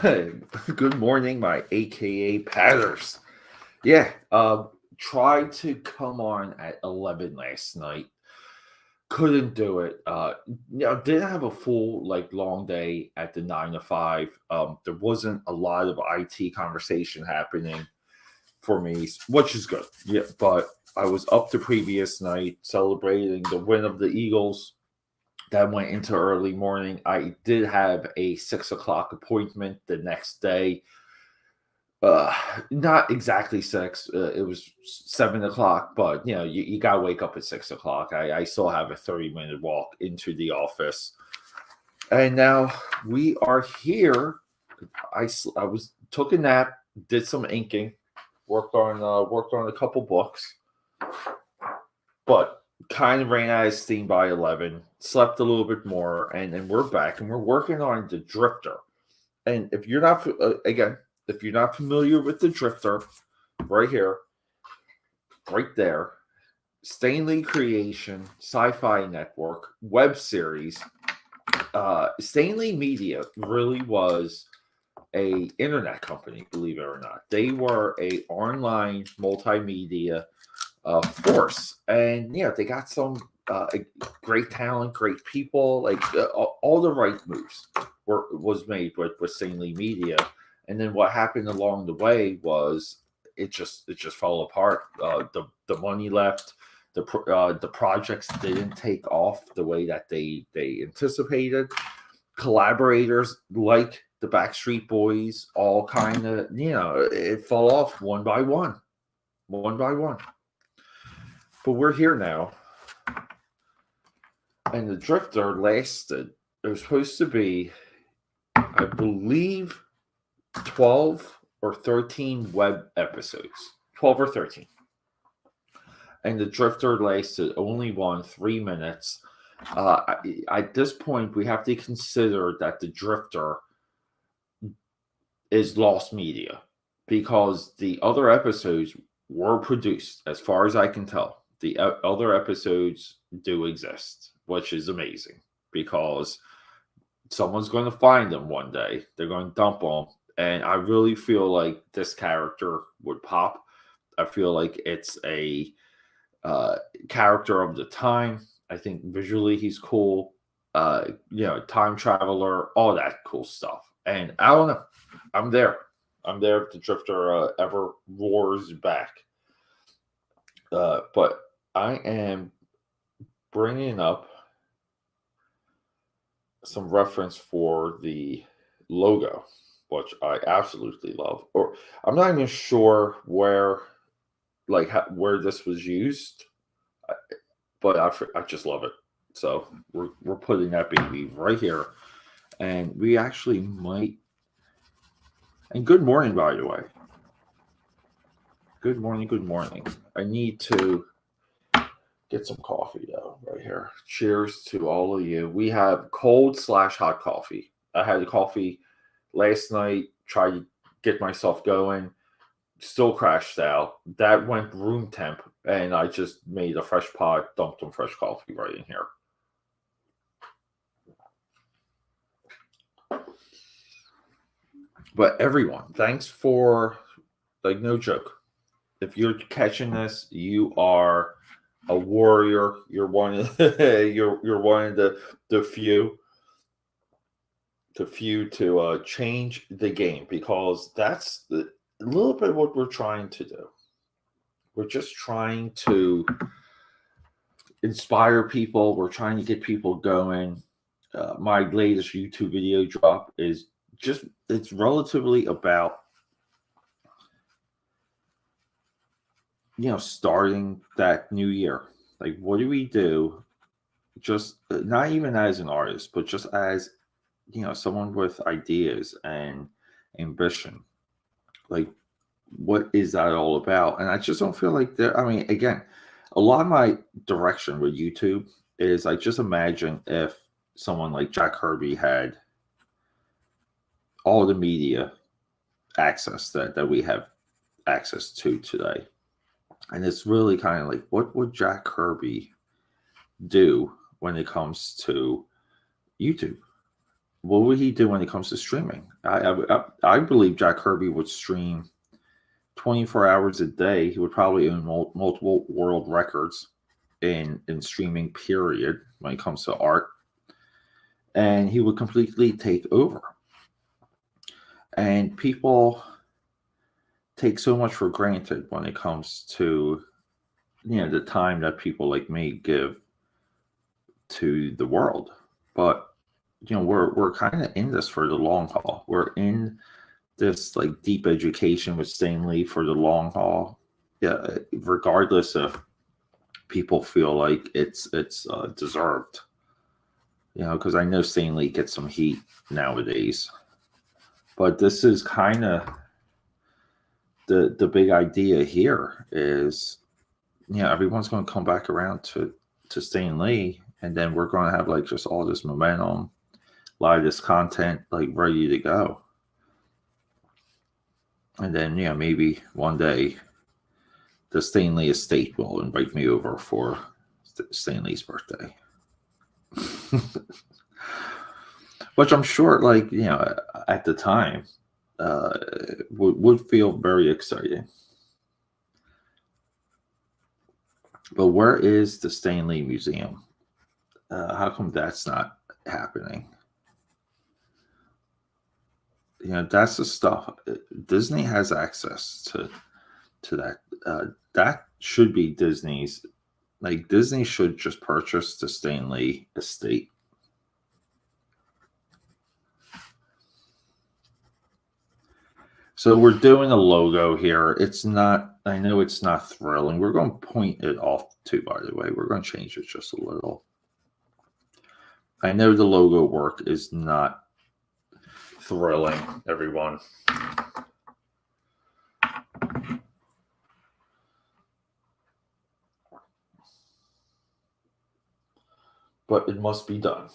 Good morning, my AKA Patters. Yeah, tried to come on at 11 last night. Couldn't do it. Didn't have a full long day at the 9 to 5. There wasn't a lot of IT conversation happening for me, which is good. Yeah, but I was up the previous night celebrating the win of the Eagles. That went into early morning. I did have a 6 o'clock appointment the next day. Uh, Not exactly six. It was 7 o'clock, but you gotta wake up at 6 o'clock. I still have a 30-minute walk into the office, and now we are here. I was took a nap, did some inking, worked on a couple books, but kind of ran out of steam by 11. Slept a little bit more, and we're back, and we're working on the Drifter. And if you're not again, if you're not familiar with the Drifter, right here, right there, Stanley Creation, Sci-Fi Network, web series. Stanley Media really was a internet company, believe it or not. They were a online multimedia force, and they got some great talent, great people, all the right moves was made with Stanley Media. And then what happened along the way was it just fell apart. The money left. The projects didn't take off the way that they anticipated. Collaborators like the Backstreet Boys all kind of it fell off one by one. But we're here now, and the Drifter lasted. It was supposed to be, I believe, 12 or 13 web episodes. 12 or 13. And the Drifter lasted only 3 minutes. At this point, we have to consider that the Drifter is lost media because the other episodes were produced, as far as I can tell. The other episodes do exist, which is amazing because someone's going to find them one day. They're going to dump them. And I really feel like this character would pop. I feel like it's a character of the time. I think visually he's cool. Time traveler, all that cool stuff. And I don't know. I'm there. I'm there if the Drifter ever roars back. But I am bringing up some reference for the logo, which I absolutely love. Or I'm not even sure where this was used, but I just love it. So we're putting that baby right here, and we actually might. And good morning, by the way. Good morning. Good morning. I need to get some coffee though, right here. Cheers to all of you. We have cold/hot coffee. I had a coffee last night. Tried to get myself going. Still crashed out. That went room temp, and I just made a fresh pot, dumped some fresh coffee right in here. But everyone, thanks for no joke. If you're catching this, you are a warrior. You're one of you're one of the few to change the game, because that's a little bit what we're trying to do. We're just trying to inspire people. We're trying to get people going. My latest YouTube video drop is it's relatively about starting that new year. Like, what do we do? Just not even as an artist, but just as someone with ideas and ambition. Like, what is that all about? And I just don't feel like there. I mean, again, a lot of my direction with YouTube is I just imagine if someone like Jack Kirby had all the media access that we have access to today. And it's really kind of like, what would Jack Kirby do when it comes to YouTube? what would he do when it comes to streaming? I believe Jack Kirby would stream 24 hours a day. He would probably own multiple world records in streaming, period, when it comes to art. And he would completely take over. And people take so much for granted when it comes to, the time that people like me give to the world. But we're kind of in this for the long haul. We're in this like deep education with Stan Lee for the long haul. Yeah, regardless if people feel like it's deserved. Because I know Stan Lee gets some heat nowadays, but this is kind of the big idea here is, everyone's going to come back around to Stan Lee, and then we're going to have like just all this momentum, a lot of this content like ready to go. And then, maybe one day the Stan Lee estate will invite me over for Stan Lee's birthday. Which I'm sure, like, at the time, would feel very exciting. But where is the Stan Lee Museum? How come that's not happening? That's the stuff. Disney has access to that. That should be Disney's. Like, Disney should just purchase the Stan Lee estate. So we're doing a logo here. It's not, I know it's not thrilling. We're going to point it off too, by the way. We're going to change it just a little. I know the logo work is not thrilling, everyone. But it must be done.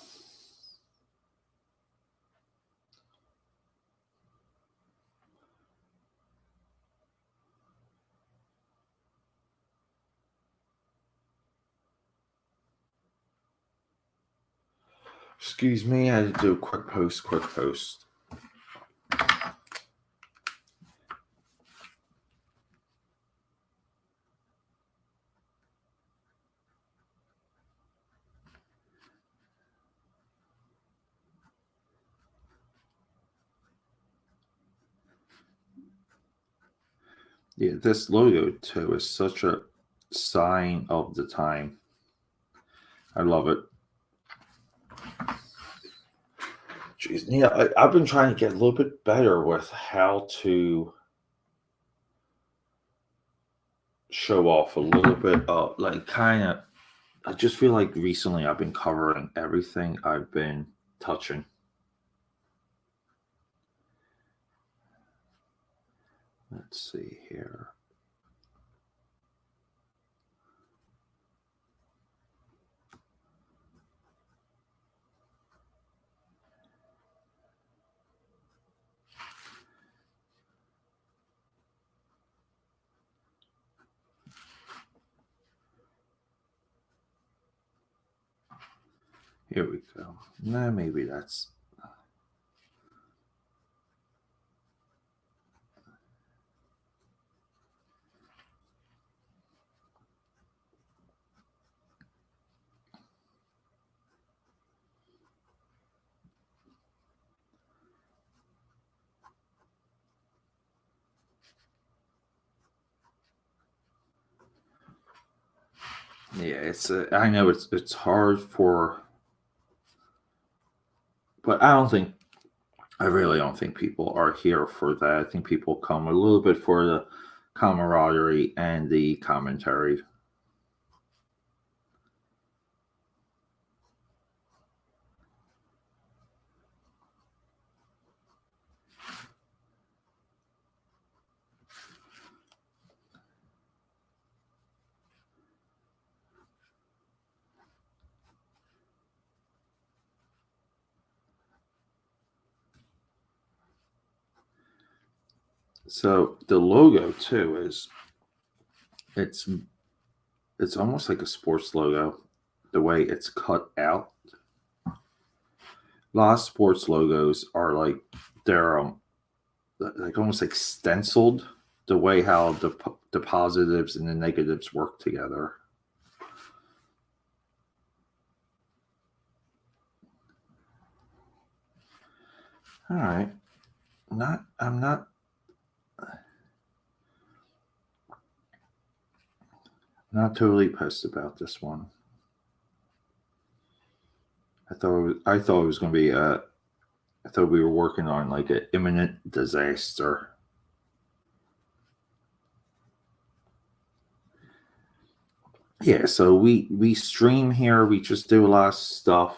Excuse me, I had to do a quick post. Yeah, this logo too is such a sign of the time. I love it. Jeez, I've been trying to get a little bit better with how to show off a little bit of, like, kind of. I just feel like recently I've been covering everything I've been touching. Let's see here. Here we go. Nah, maybe that's. Yeah, it's. I know it's hard for, but I really don't think people are here for that. I think people come a little bit for the camaraderie and the commentary. So the logo too is it's almost like a sports logo, the way it's cut out. A lot of sports logos are like they're like almost like stenciled the way how the positives and the negatives work together. All right. I'm not totally pissed about this one. I thought it was going to be I thought we were working on like an imminent disaster. Yeah, so we stream here. We just do a lot of stuff,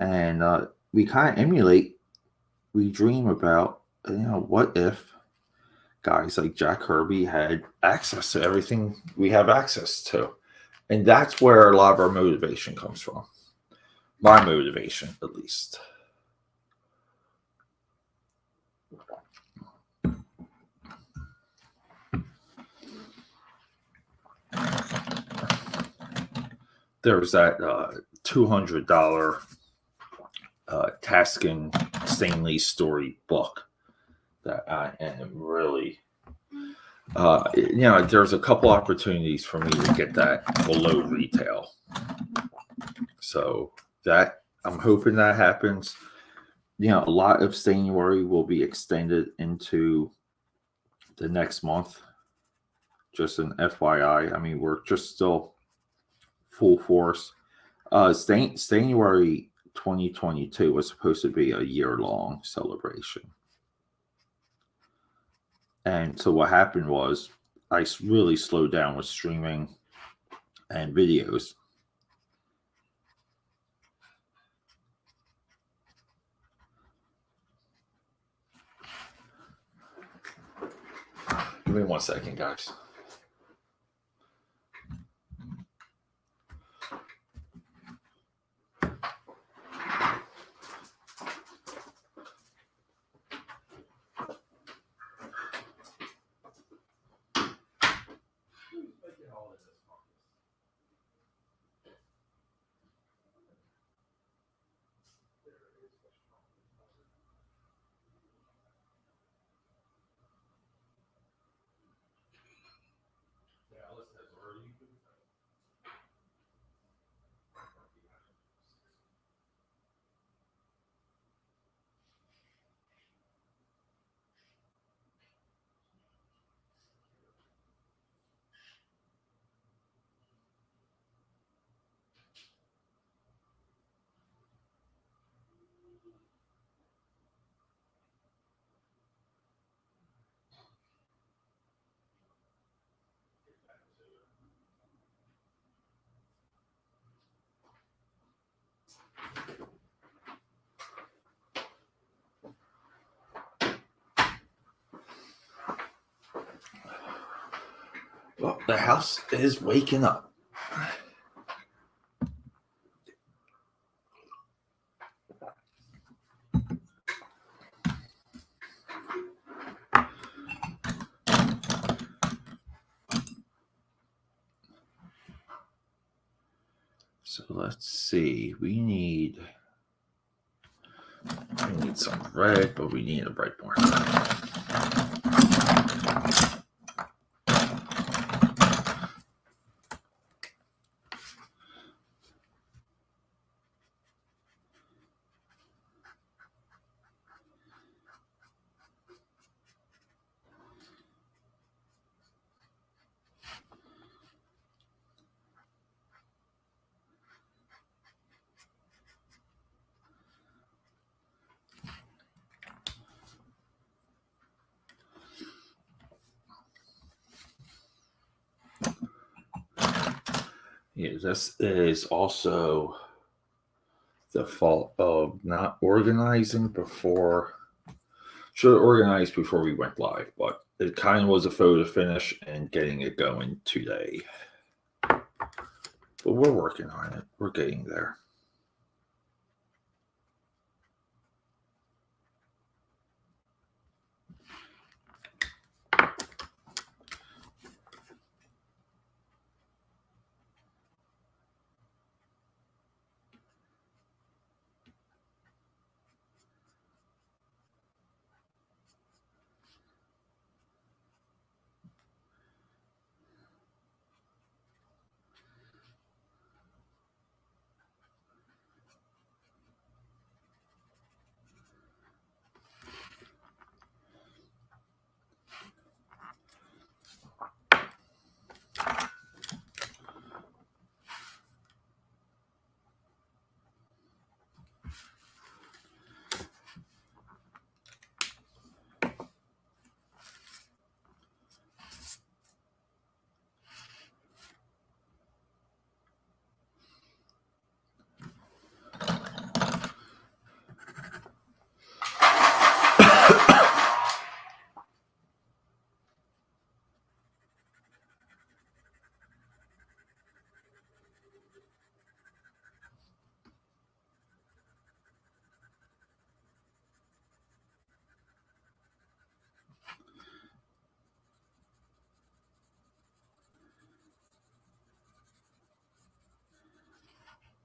and we kind of emulate. We dream about what if guys like Jack Kirby had access to everything we have access to, and that's where a lot of our motivation comes from. My motivation, at least. There's that $200 Taskin Stanley story book that I am really, there's a couple opportunities for me to get that below retail. So that I'm hoping that happens. A lot of StanUARY will be extended into the next month. Just an FYI. I mean, we're just still full force. StanUARY 2022 was supposed to be a year-long celebration. And so what happened was I really slowed down with streaming and videos. Give me 1 second, guys. Well, the house is waking up. So let's see. We need some red, but we need a bright more. Yeah, this is also the fault of not organizing before. Should have organized before we went live, but it kind of was a photo finish and getting it going today. But we're working on it. We're getting there.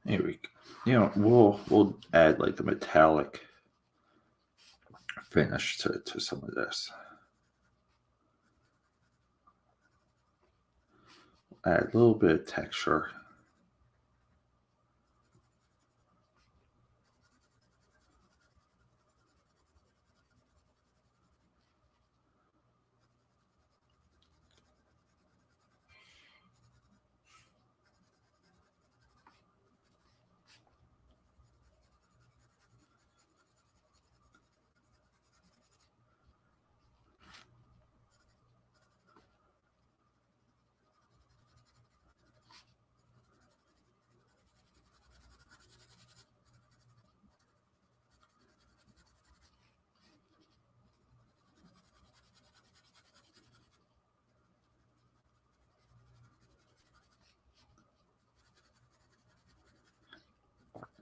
Here we go. We'll add like a metallic finish to some of this. Add a little bit of texture.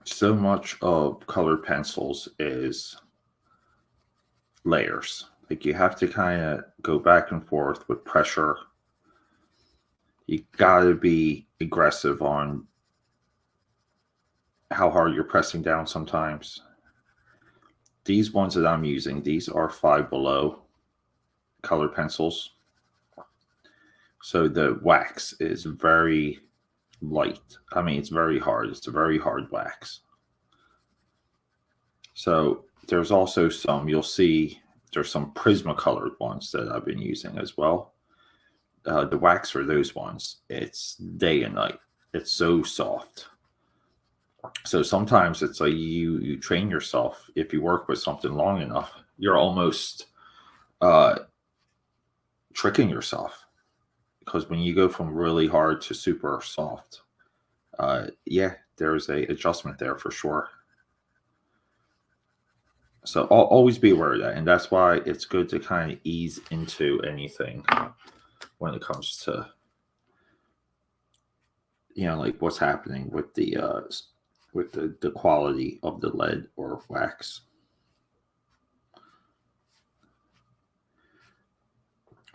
So much of colored pencils is layers. Like you have to kind of go back and forth with pressure. You got to be aggressive on how hard you're pressing down sometimes. These ones that I'm using, these are Five Below colored pencils. So the wax is very light. I mean, it's very hard. It's a very hard wax. So there's also some, you'll see there's some Prismacolor ones that I've been using as well. The wax for those ones, it's day and night. It's so soft. So sometimes it's like you train yourself. If you work with something long enough, you're almost tricking yourself, because when you go from really hard to super soft, yeah, there's a adjustment there for sure. So I'll always be aware of that, and that's why it's good to kind of ease into anything when it comes to, like what's happening with the quality of the lead or wax.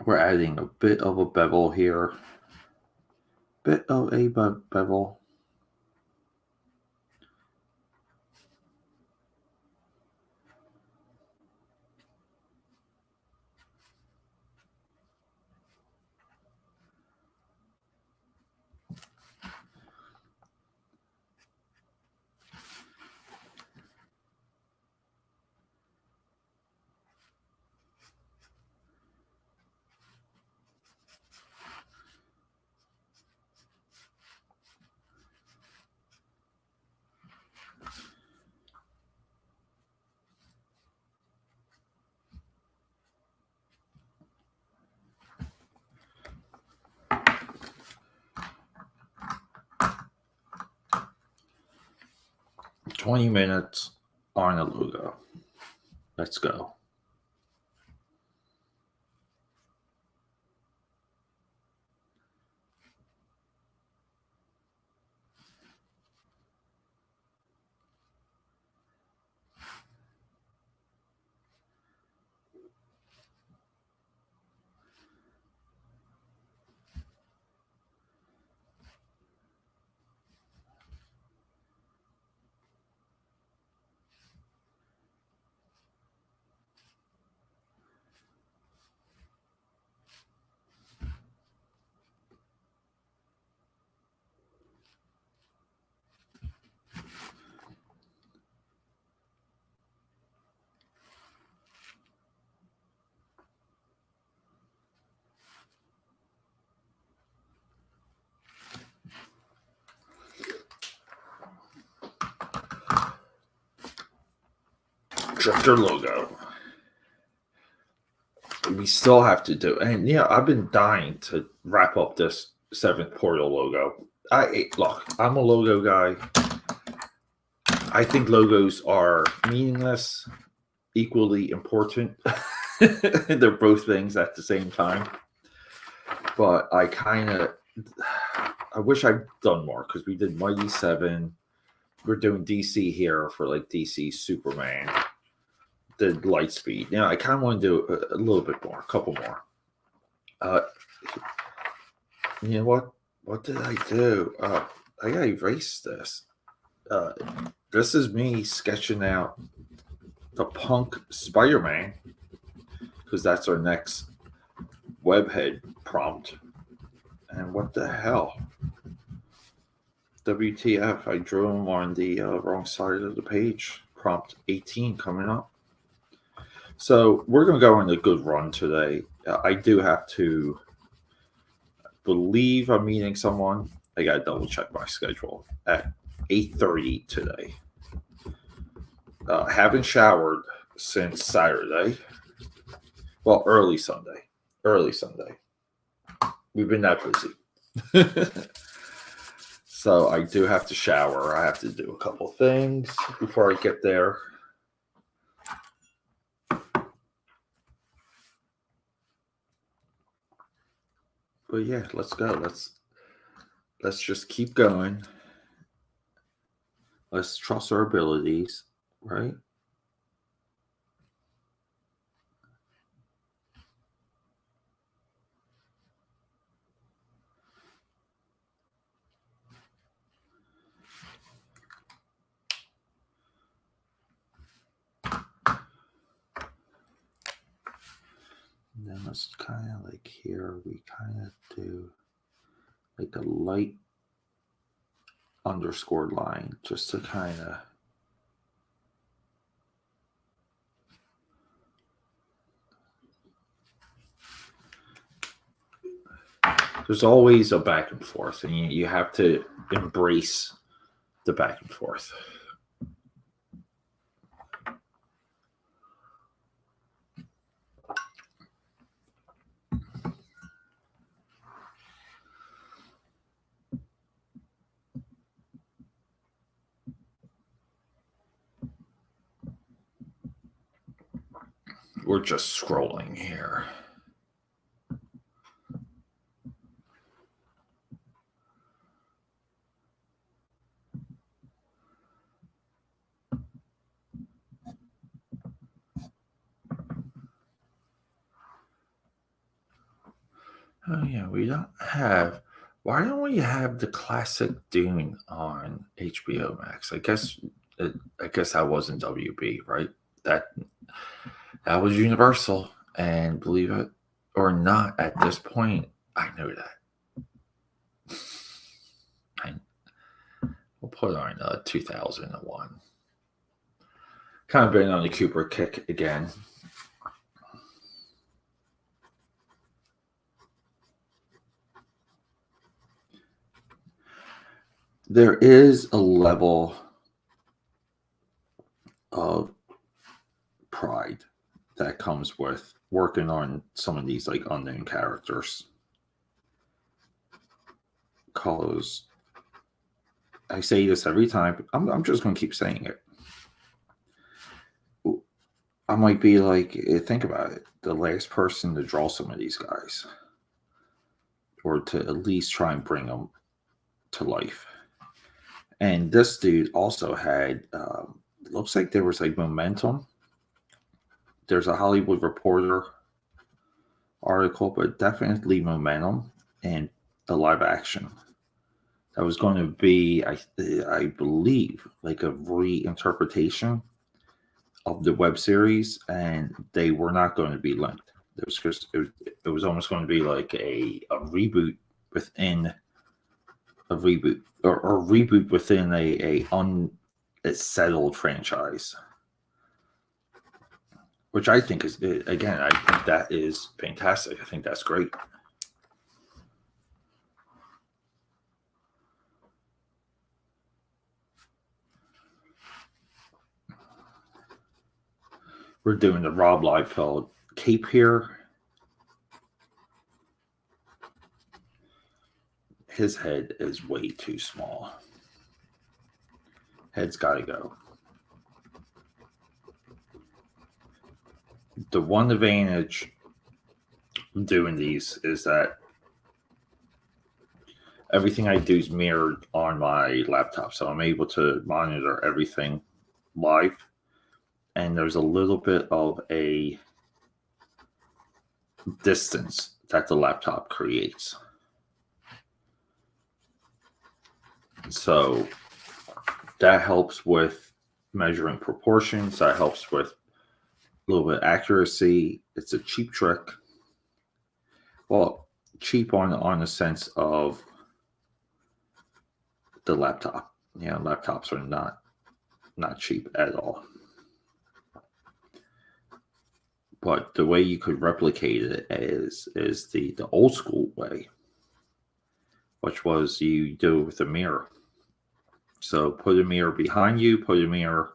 We're adding a bit of a bevel here, bevel. "20 minutes on a logo. Let's go." Drifter logo. We still have to do, and I've been dying to wrap up this Seventh Portal logo. Look, I'm a logo guy. I think logos are meaningless, equally important. They're both things at the same time. But I wish I'd done more, because we did Mighty Seven. We're doing DC here for like DC Superman. The Lightspeed. I kind of want to do a little bit more, a couple more. What did I do? I gotta erase this. uh, this is me sketching out the punk Spider-Man because that's our next webhead prompt. And what the hell? WTF, I drew him on the wrong side of the page. Prompt 18 coming up. So we're going to go on a good run today. I do have to believe I'm meeting someone. I got to double check my schedule at 8:30 today. Haven't showered since Saturday. Well, early Sunday. We've been that busy. So I do have to shower. I have to do a couple things before I get there. But yeah, let's go. Let's just keep going. Let's trust our abilities, right? And then let's kind of like here, we kind of do like a light underscored line just to kind of there's always a back and forth, and you have to embrace the back and forth. We're just scrolling here. Oh yeah, we don't have. Why don't we have the classic Dune on HBO Max? I guess that wasn't WB, right? That was Universal, and believe it or not, at this point, I know that. We'll put on 2001. Kind of been on the Cooper kick again. There is a level of pride that comes with working on some of these like unknown characters. Cause I say this every time. I'm just going to keep saying it. I might be like, think about it, the last person to draw some of these guys, or to at least try and bring them to life. And this dude also had, looks like there was like momentum. There's a Hollywood Reporter article, but definitely momentum and the live action. That was going to be, I believe, like a reinterpretation of the web series, and they were not going to be linked. It was almost going to be like a reboot within a reboot, or a reboot within a unsettled franchise, which I think is, again, I think that is fantastic. I think that's great. We're doing the Rob Liefeld cape here. His head is way too small. Head's got to go. The one advantage of doing these is that everything I do is mirrored on my laptop, so I'm able to monitor everything live. And there's a little bit of a distance that the laptop creates. So That helps with measuring proportions. That helps with a little bit of accuracy. It's a cheap trick. Well, cheap on the sense of the laptop. Laptops are not cheap at all. But the way you could replicate it is the old school way, which was you do it with a mirror. So put a mirror behind you, put a mirror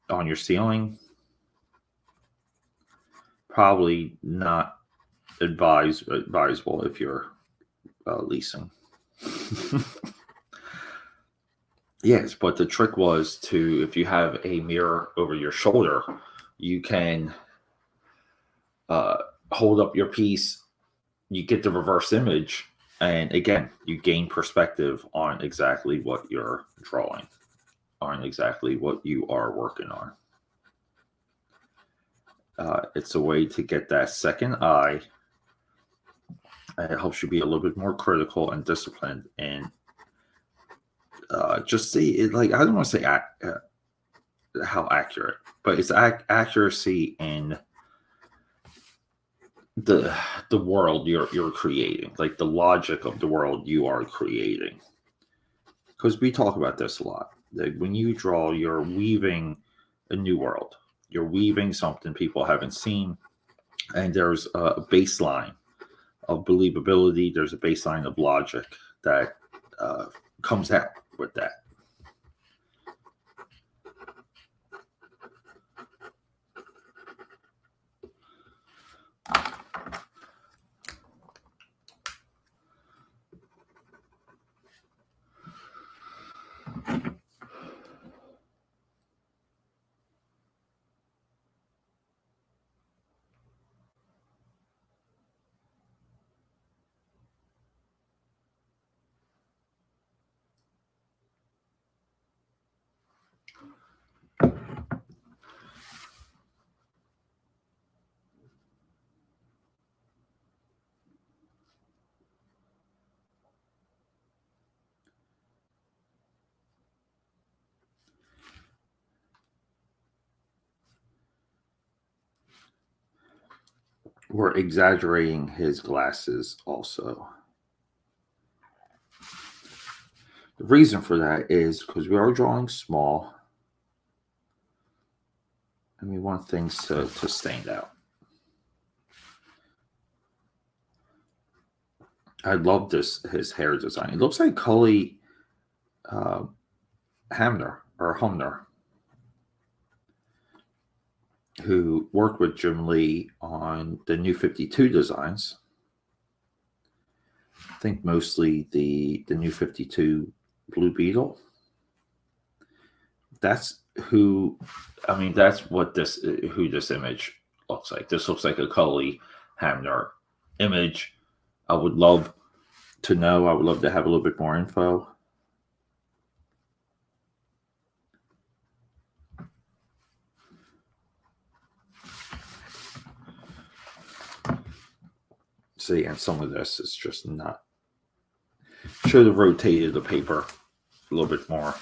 on your ceiling. Probably not advisable if you're leasing. Yes, but the trick was if you have a mirror over your shoulder, you can hold up your piece, you get the reverse image, and again, you gain perspective on exactly what you're drawing, on exactly what you are working on. It's a way to get that second eye, and it helps you be a little bit more critical and disciplined, and just see it. Like, I don't want to say how accurate, but it's accuracy in the world you're creating, like the logic of the world you are creating. Because we talk about this a lot. That when you draw, you're weaving a new world. You're weaving something people haven't seen, and there's a baseline of believability. There's a baseline of logic that comes out with that. We're exaggerating his glasses also. The reason for that is because we are drawing small, and we want things to stand out. I love his hair design. It looks like Cully Humner, who worked with Jim Lee on the New 52 designs. I think mostly the New 52 Blue Beetle. That's who this image looks like. This looks like a Cully Hamner image. I would love to know. I would love to have a little bit more info. See, and some of this is just not. Should have rotated the paper a little bit more.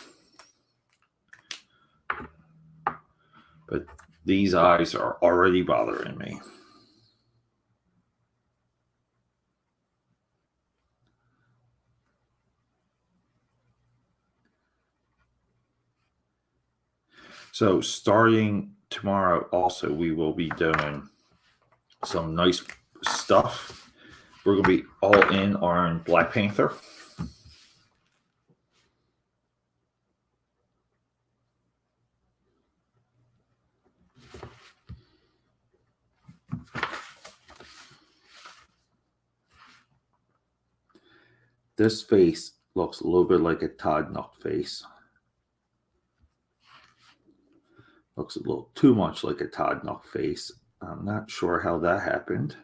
But these eyes are already bothering me. So starting tomorrow also, we will be doing some nice stuff. We're going to be all in on Black Panther. This face looks a little bit like a Todd Knuck face. Looks a little too much like a Todd Knuck face. I'm not sure how that happened.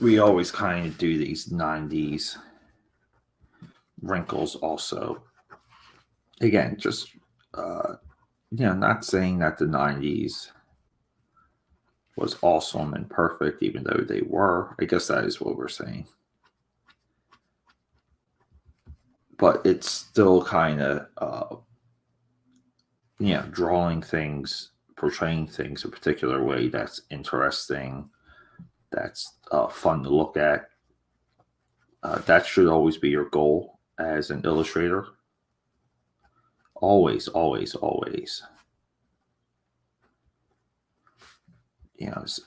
we always kind of do these 90s wrinkles also. Again, just, not saying that the 90s was awesome and perfect, even though they were. I guess that is what we're saying. But it's still kind of, drawing things, portraying things a particular way that's interesting, that's fun to look at. That should always be your goal as an illustrator. Always, always, always.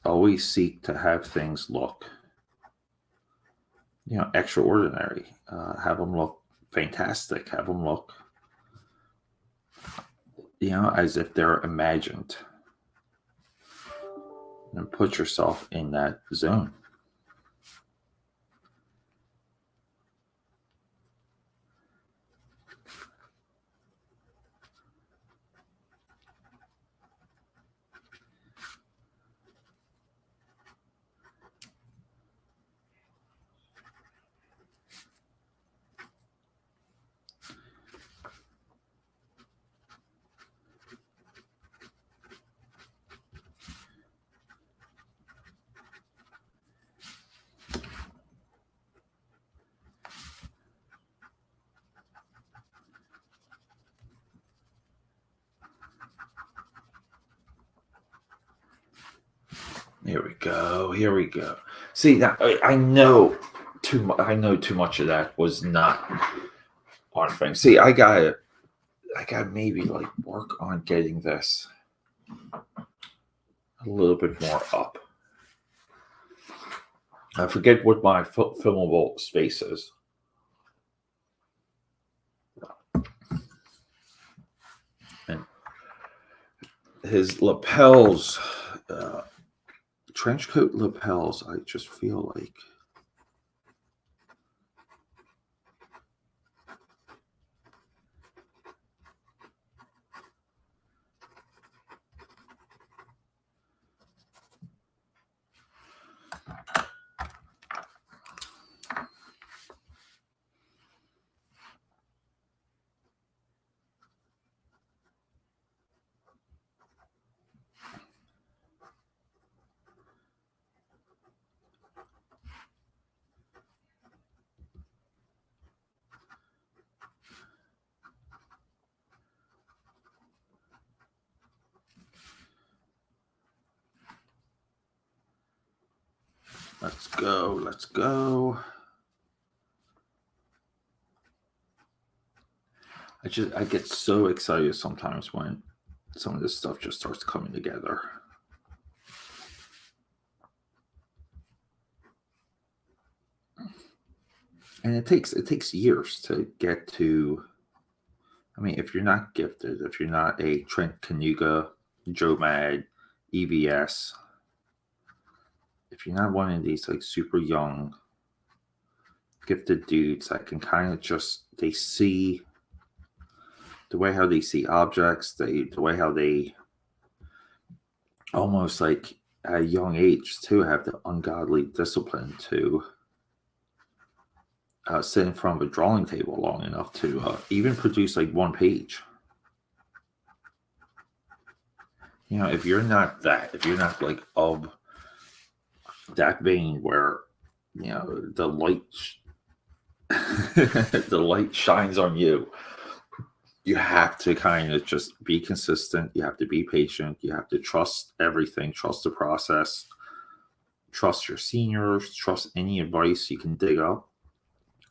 Always seek to have things look, extraordinary. Have them look fantastic. Have them look, as if they're imagined. And put yourself in that zone. Here we go. Here we go. See, now I know too much. I know too much of that was not on frame. See, I got maybe like work on getting this a little bit more up. I forget what my filmable space is. And his lapels, trench coat lapels, I just feel like let's go. Let's go. I get so excited sometimes when some of this stuff just starts coming together. And it takes years to get to. I mean, if you're not gifted, if you're not a Trent Kanuga, Joe Mad, EVS, if you're not one of these like super young, gifted dudes that can kind of just, they see the way how they see objects, the way how they almost like at a young age too have the ungodly discipline to sit in front of a drawing table long enough to even produce like one page. If you're not like of that vein where the light the light shines on you, you have to kind of just be consistent. You have to be patient. You have to trust everything, trust the process, trust your seniors, trust any advice you can dig up.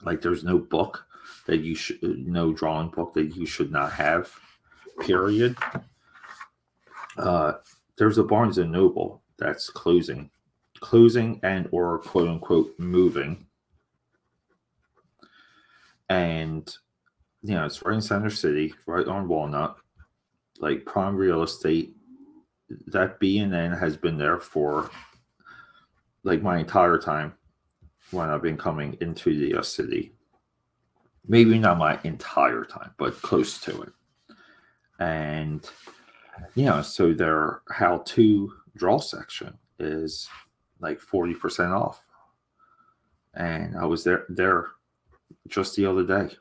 Like there's no book that you should, no drawing book that you should not have, period. There's a Barnes and Noble that's closing and or quote unquote moving. And it's right in Center City, right on Walnut, like prime real estate. That B&N has been there for like my entire time when I've been coming into the city. Maybe not my entire time, but close to it. And so their how-to draw section is like 40% off. And I was there just the other day,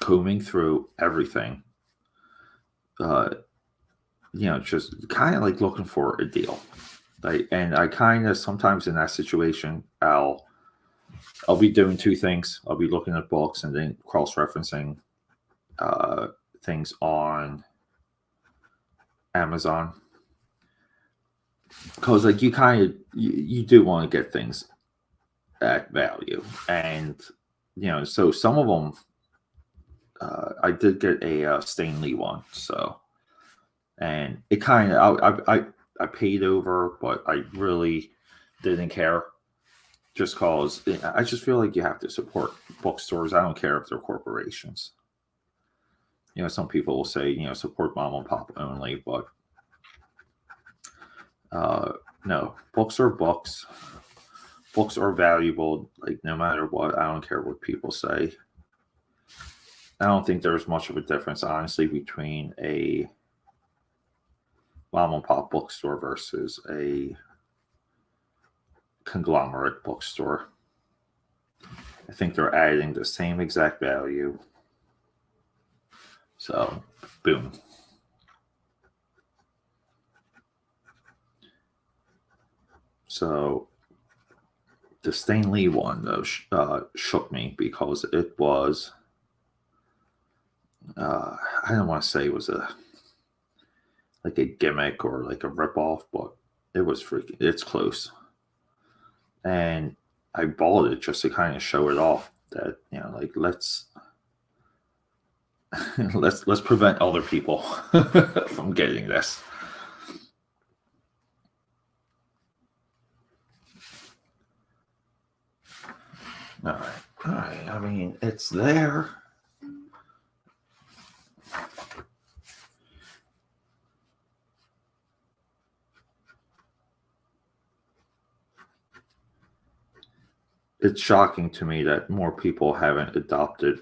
combing through everything. Just kind of like looking for a deal. And I kind of sometimes in that situation, I'll be doing two things. I'll be looking at books and then cross-referencing things on Amazon, because like you do want to get things at value, and so some of them I did get a Stanley one, so, and it kind of I paid over, but I really didn't care, just cause I just feel like you have to support bookstores. I don't care if they're corporations. Some people will say, support mom and pop only, but no, books are books. Books are valuable, like no matter what. I don't care what people say. I don't think there's much of a difference, honestly, between a mom and pop bookstore versus a conglomerate bookstore. I think they're adding the same exact value. So, boom. So, the Stanley one, though, shook me because it was, I don't want to say it was like a gimmick or like a ripoff, but it was freaking, it's close. And I bought it just to kind of show it off that, like, let's let's prevent other people from getting this. All right. I mean, it's there. It's shocking to me that more people haven't adopted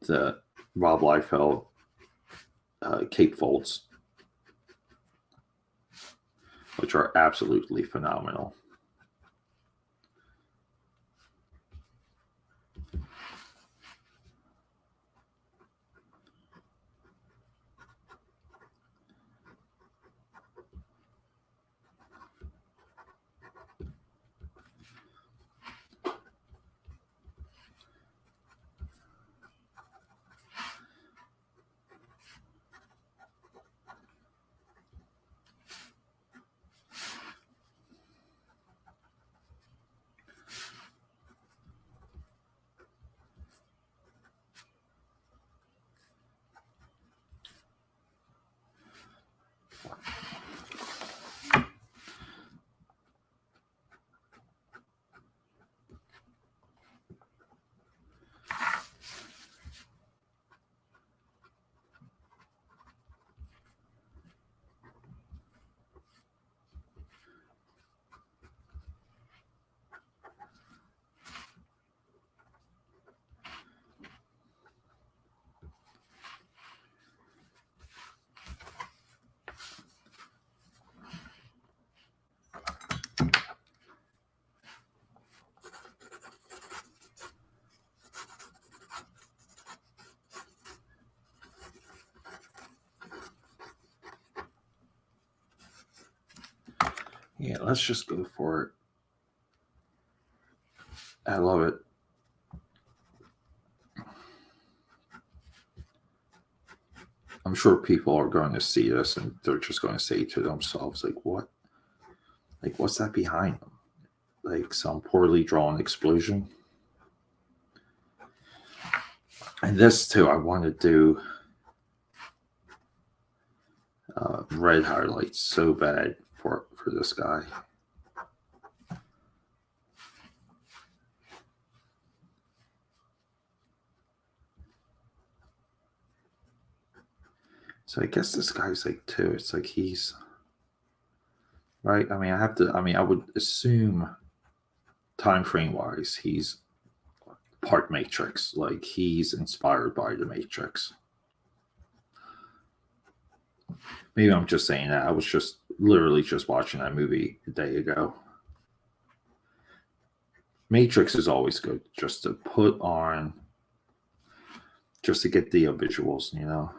the Rob Liefeld cape folds, which are absolutely phenomenal. Yeah, let's just go for it. I love it. I'm sure people are going to see this and they're just going to say to themselves, like, what? Like, what's that behind them? Like some poorly drawn explosion? And this, too, I want to do red highlights so bad for this guy. So I guess this guy's like 2. It's like he's right. I mean, I would assume time frame wise, he's part Matrix. Like he's inspired by the Matrix. Maybe I'm just saying that. I was just literally just watching that movie a day ago. Matrix is always good just to put on, just to get the visuals, you know.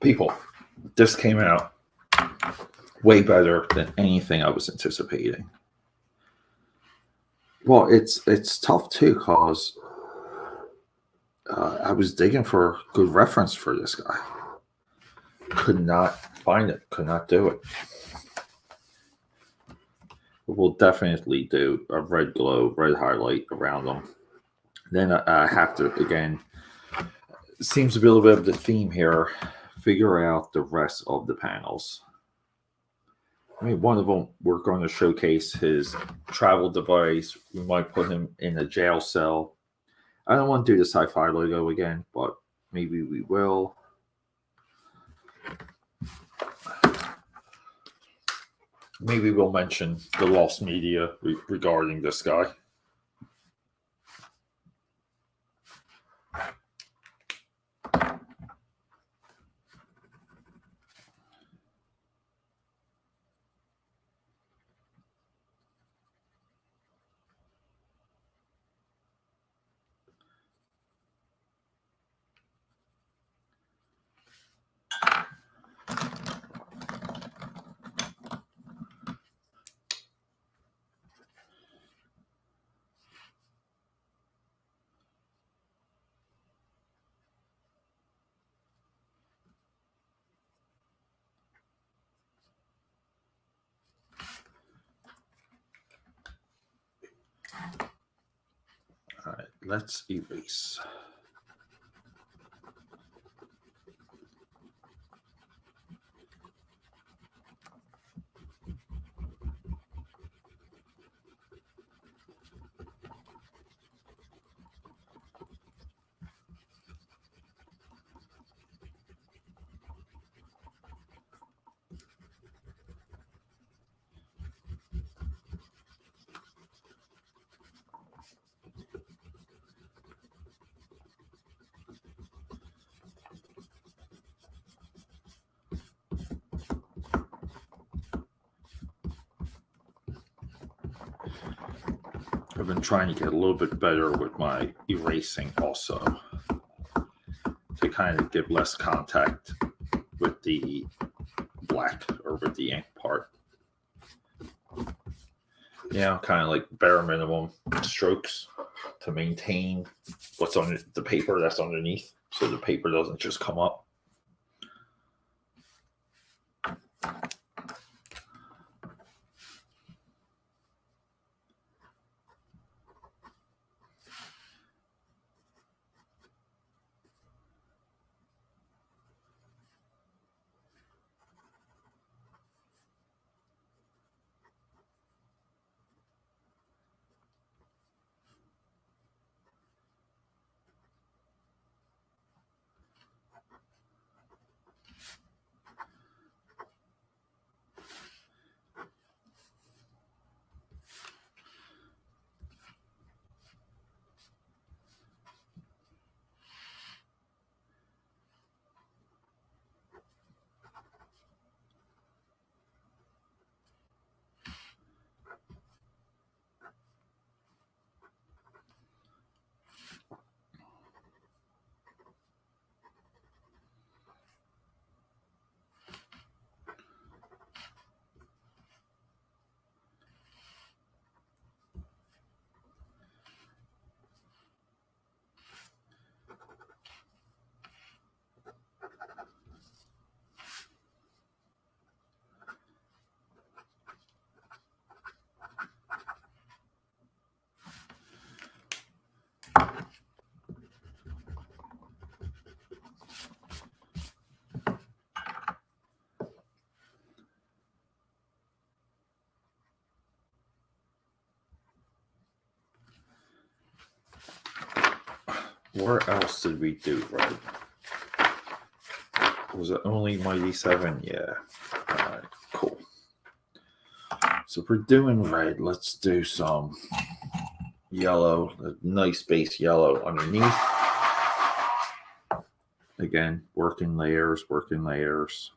People, this came out way better than anything I was anticipating. Well, it's tough too, cause I was digging for good reference for this guy. Could not find it. Could not do it. We'll definitely do a red glow, red highlight around them. Then I have to, again, seems to be a little bit of the theme here, figure out the rest of the panels. I mean, one of them, we're going to showcase his travel device. We might put him in a jail cell. I don't want to do the Sci-Fi logo again, but maybe we will. Maybe we'll mention the lost media regarding this guy. let's erase. I've been trying to get a little bit better with my erasing also to kind of give less contact with the black or with the ink part. Yeah, kind of like bare minimum strokes to maintain what's on the paper that's underneath so the paper doesn't just come up. Where else did we do red? Was it only Mighty 7? Yeah. All right, cool. So if we're doing red, let's do some yellow, a nice base yellow underneath. Again, working layers, working layers.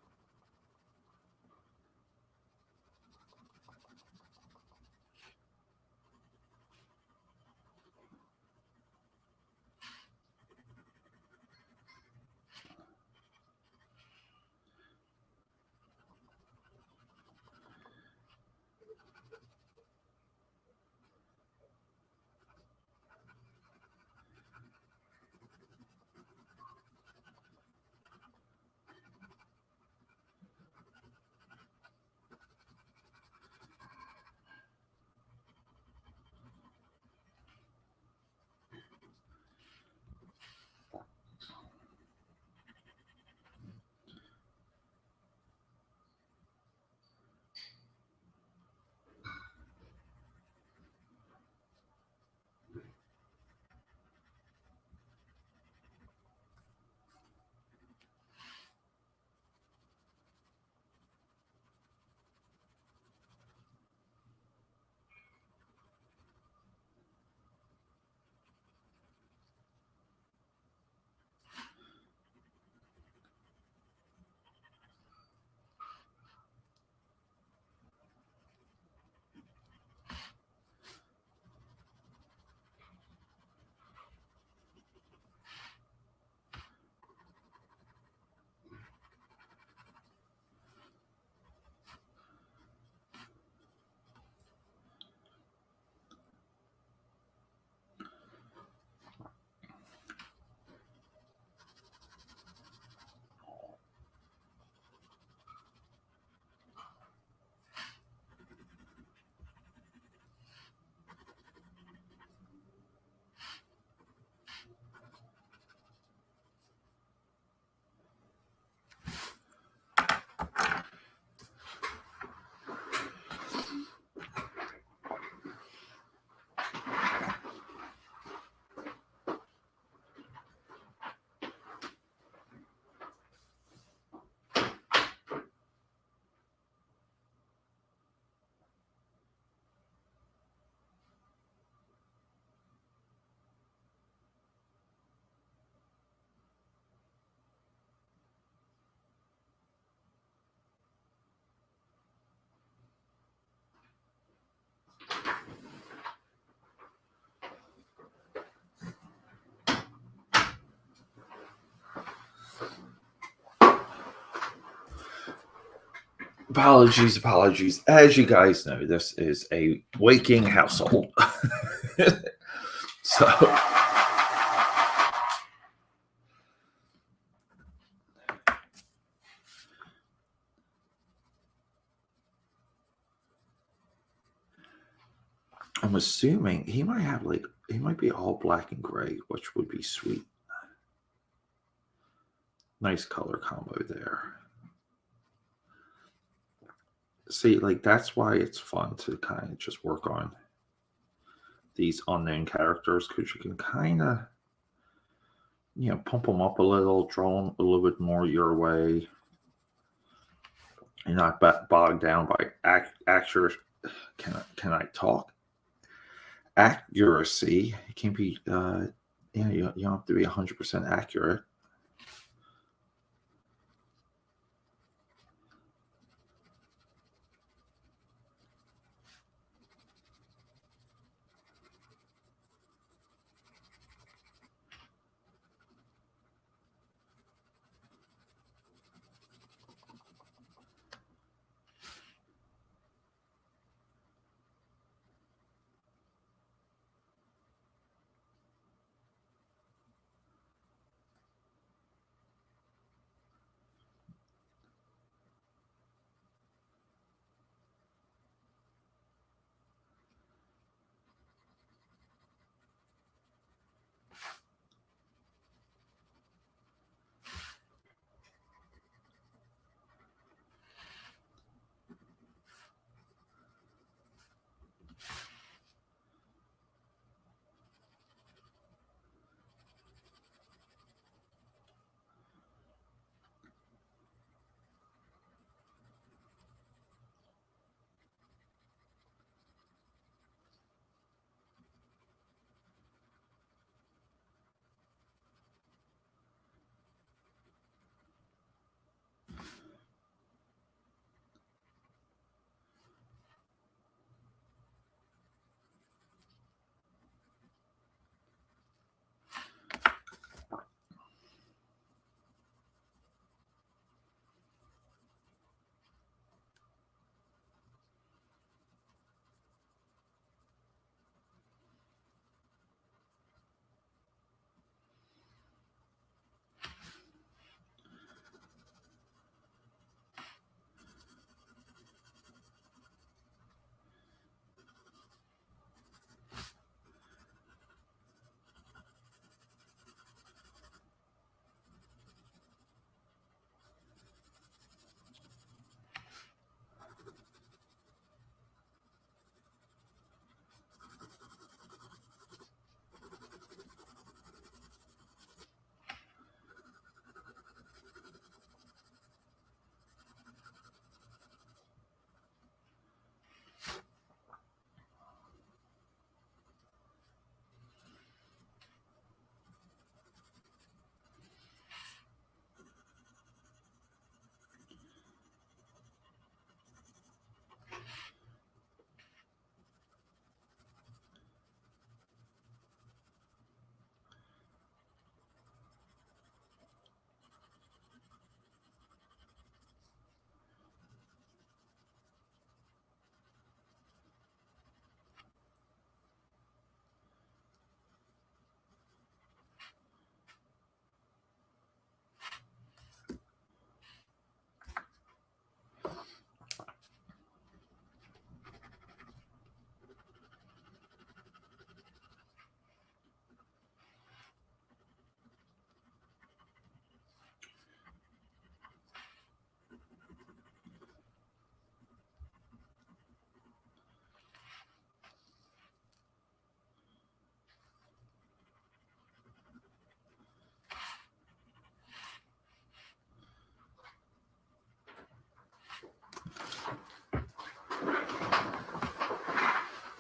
Apologies, apologies. As you guys know, this is a waking household. So I'm assuming he might be all black and gray, which would be sweet. Nice color combo there. See, like that's why it's fun to kind of just work on these unknown characters, because you can kind of, pump them up a little, draw them a little bit more your way. You're not bogged down by accuracy. Can I talk? Accuracy. It can't be. You don't have to be 100% accurate.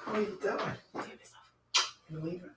What are you doing? You leaving?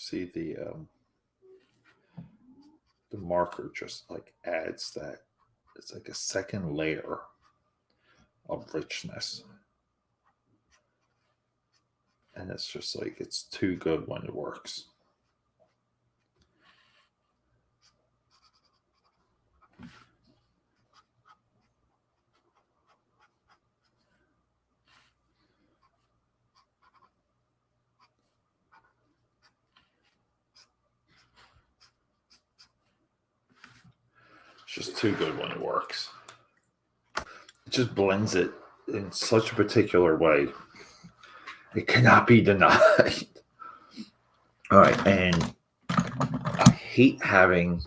See the marker just like adds that. It's like a second layer of richness. And it's just like, it's too good when it works. It's just too good when it works. It just blends it in such a particular way. It cannot be denied. All right, and I hate having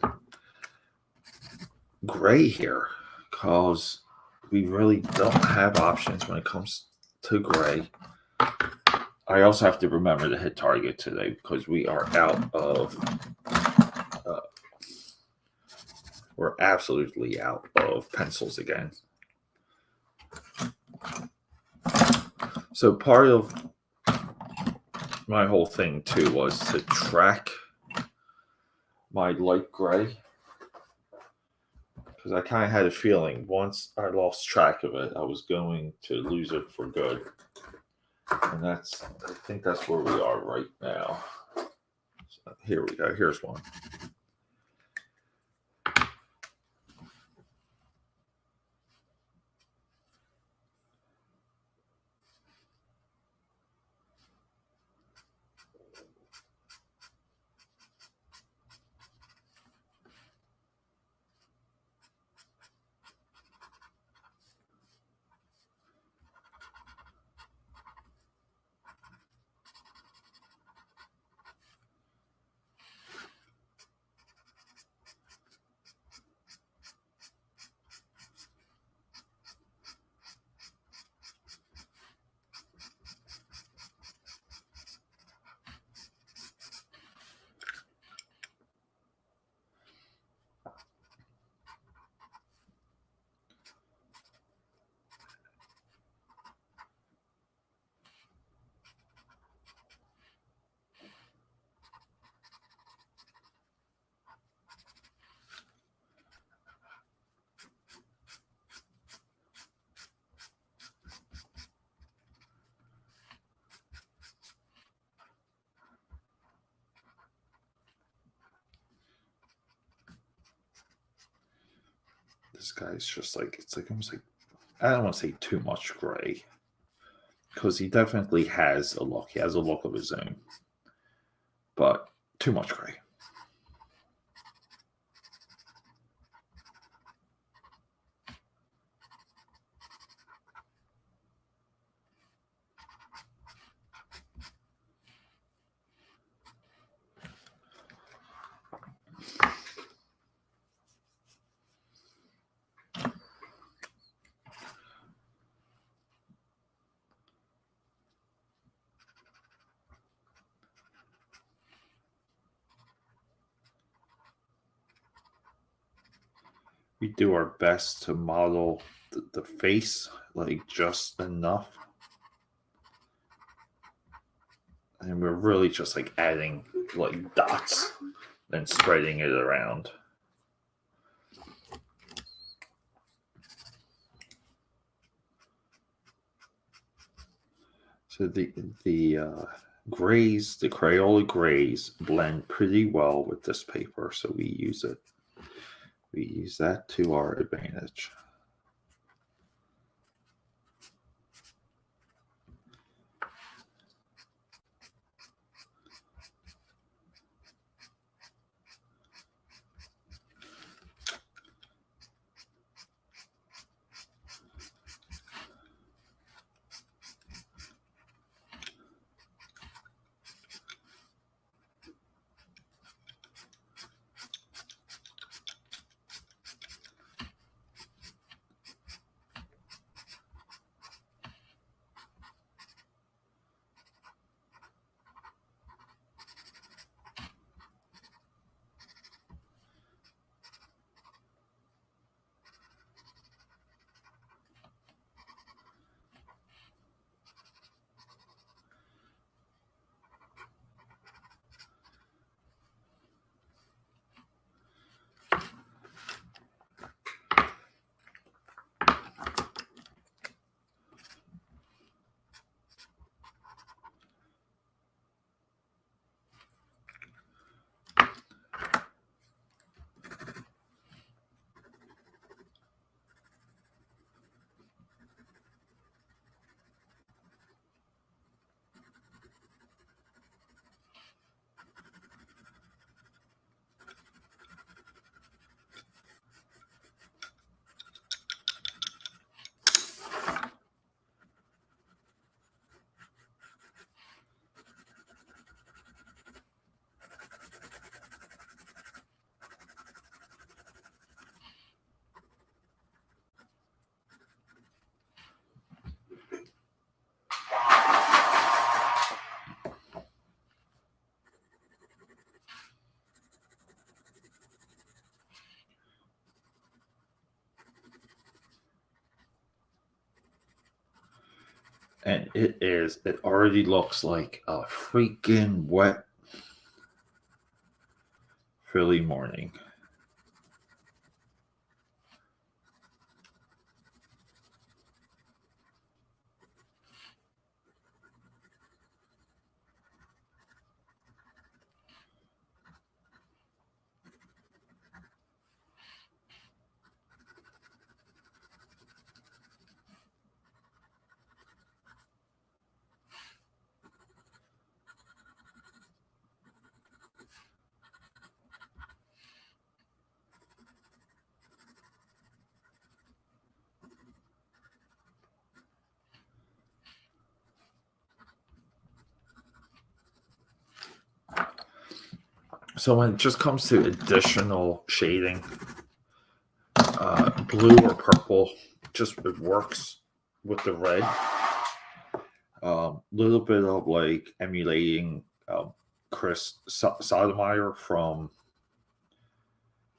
gray here because we really don't have options when it comes to gray. I also have to remember to hit target today because we are out of we're absolutely out of pencils again. So part of my whole thing too was to track my light gray, because I kind of had a feeling once I lost track of it, I was going to lose it for good. And I think that's where we are right now. So here we go. Here's one. This guy's just like, it's like almost like, I don't want to say too much gray, because he definitely has a look. He has a look of his own, but too much gray. We do our best to model the face, like just enough. And we're really just like adding like dots and spreading it around. So the grays, the Crayola grays blend pretty well with this paper, so we use it. We use that to our advantage. And it already looks like a freaking wet Philly morning. So when it just comes to additional shading, blue or purple, just it works with the red. Little bit of like emulating Chris Sotomayor from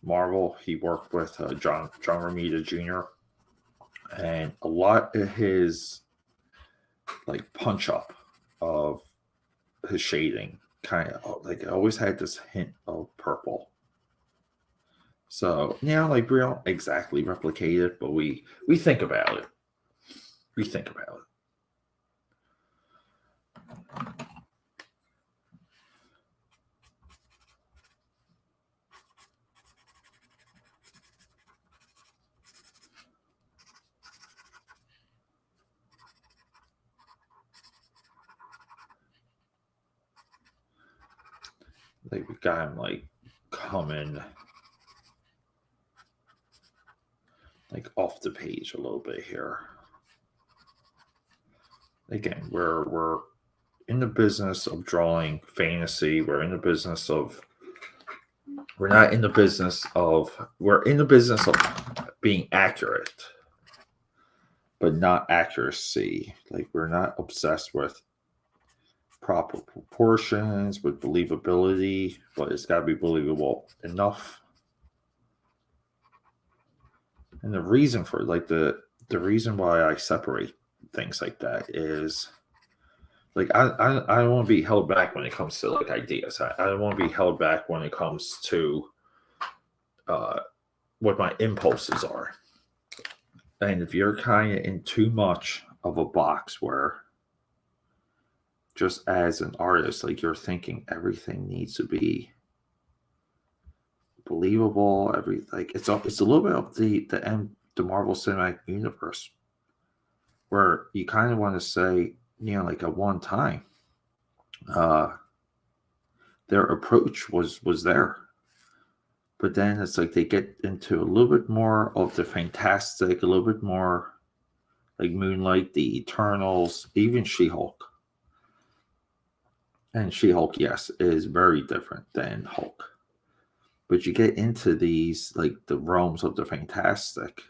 Marvel. He worked with John Romita Jr. and a lot of his like punch up of his shading kind of like always had this hint of purple. So yeah, like we don't exactly replicate it, but we think about it. We think about it. Like we got him like coming like off the page a little bit here. Again, we're in the business of drawing fantasy. We're in the business of we're not in the business of we're in the business of being accurate, but not accuracy. Like we're not obsessed with proper proportions, with believability, but it's got to be believable enough. And the reason for like the reason why I separate things like that is like I don't want to be held back when it comes to like ideas. I don't want to be held back when it comes to what my impulses are. And if you're kind of in too much of a box where just as an artist, like you're thinking everything needs to be believable, every like it's a little bit of the Marvel Cinematic Universe where you kind of want to say, you know, like at one time, uh, their approach was there, but then it's like they get into a little bit more of the fantastic, a little bit more like Moonlight, the Eternals, even She-Hulk. And She-Hulk, yes, is very different than Hulk. But you get into these like the realms of the fantastic,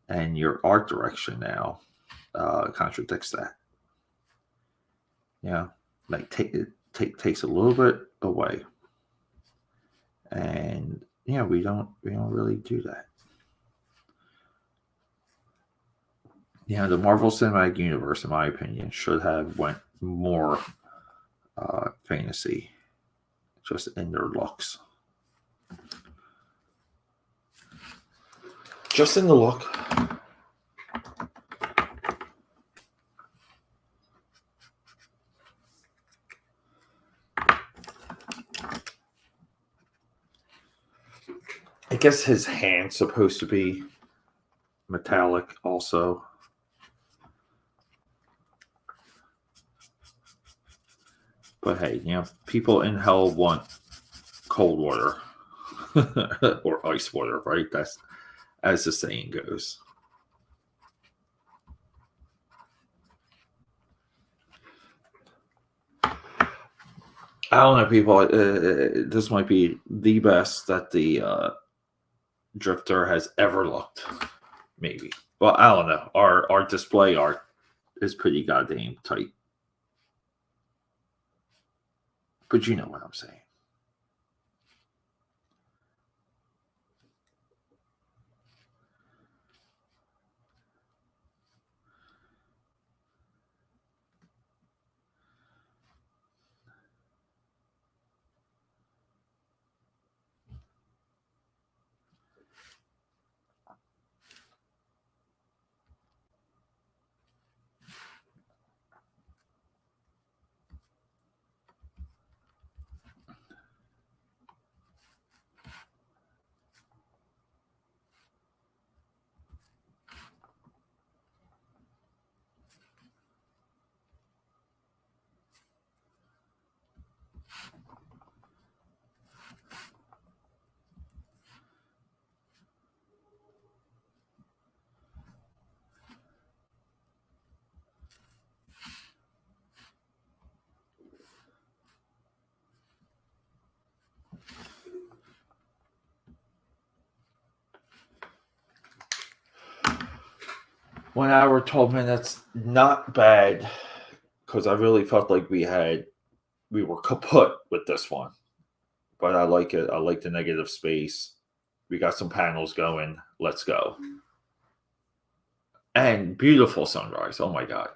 and your art direction now contradicts that. Yeah, like takes a little bit away, and yeah, we don't really do that. Yeah, the Marvel Cinematic Universe, in my opinion, should have went more fantasy, just in their looks, just in the look. I guess his hand's supposed to be metallic, also. But hey, you know, people in hell want cold water or ice water, right? That's as the saying goes. I don't know, people. This might be the best that the Drifter has ever looked. Maybe. Well, I don't know. Our display art is pretty goddamn tight. But you know what I'm saying. 1 hour, 12 minutes, not bad. Because I really felt like we were kaput with this one. But I like it. I like the negative space. We got some panels going. Let's go. And beautiful sunrise. Oh my God.